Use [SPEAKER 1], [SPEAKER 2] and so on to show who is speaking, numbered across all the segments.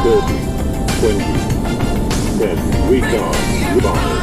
[SPEAKER 1] 30, 20, 10, recon, revive.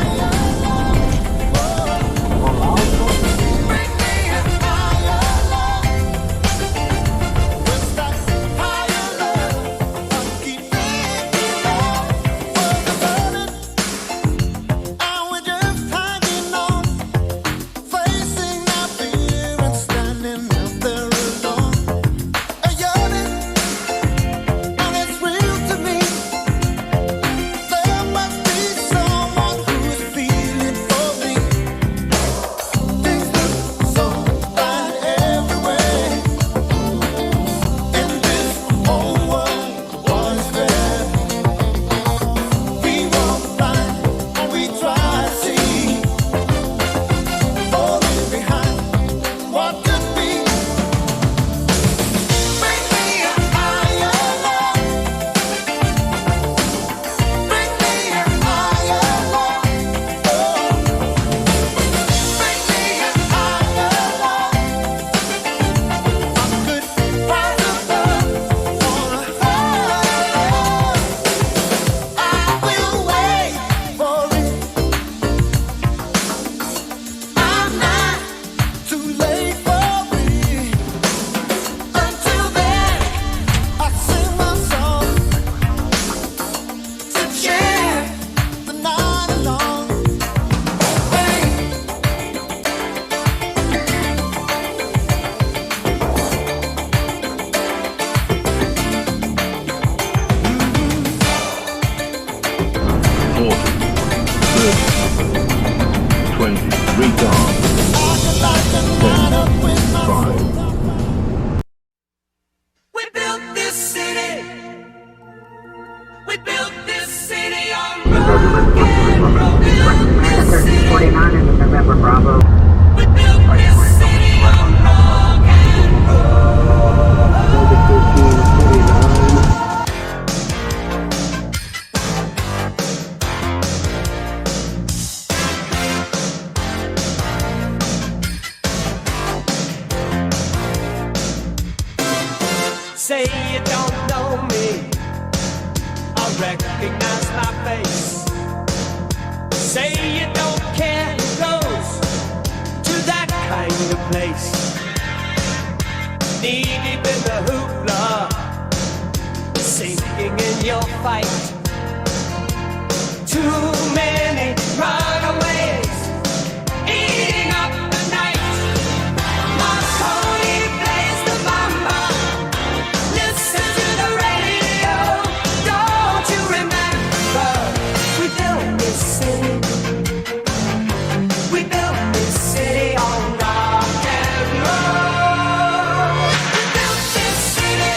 [SPEAKER 2] Say you don't know me, I recognize my face. Say you don't care who goes to that kind of place. Knee deep in the hoopla, sinking in your fight. Too many runaways eating up the night. My pony plays the mama. Listen to the radio. Don't you remember? We built this city. We built this city on rock and roll. We built this city.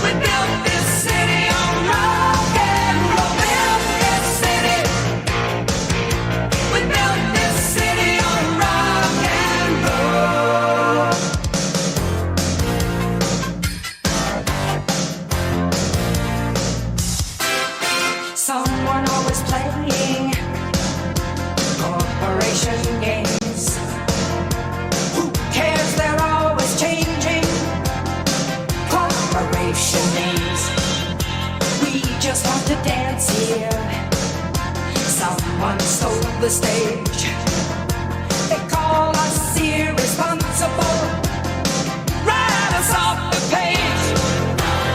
[SPEAKER 2] We built this city on rock and roll. Built this city. We built this city on rock and roll. Someone always playing corporation games. Who cares? They're always changing corporation names. We just want to dance here. Someone stole the stage. They call us irresponsible. Write us off the page.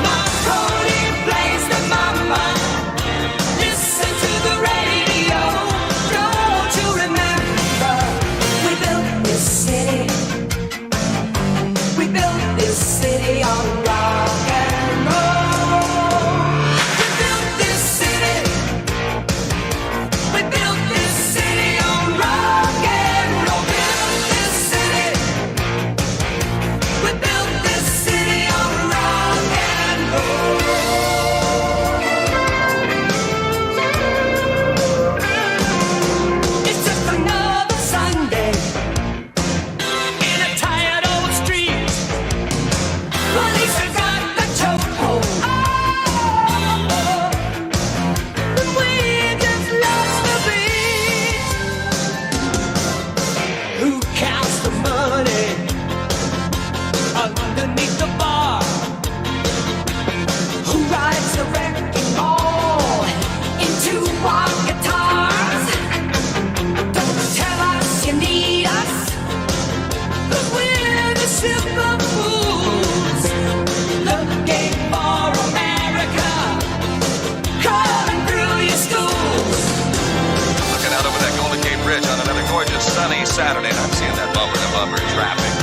[SPEAKER 2] Marconi plays the mama. Listen to the radio. Don't you remember? We built this city. We built this city on rock and roll. We built this city. We built this city on rock and roll. Built this city.
[SPEAKER 3] Saturday night, I'm seeing that bumper to bumper traffic.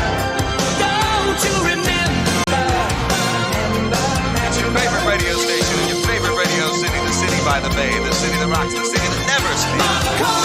[SPEAKER 2] Don't you remember?
[SPEAKER 3] It's your favorite radio station in your favorite radio city, the city by the bay, the city that rocks, the city that never sleeps.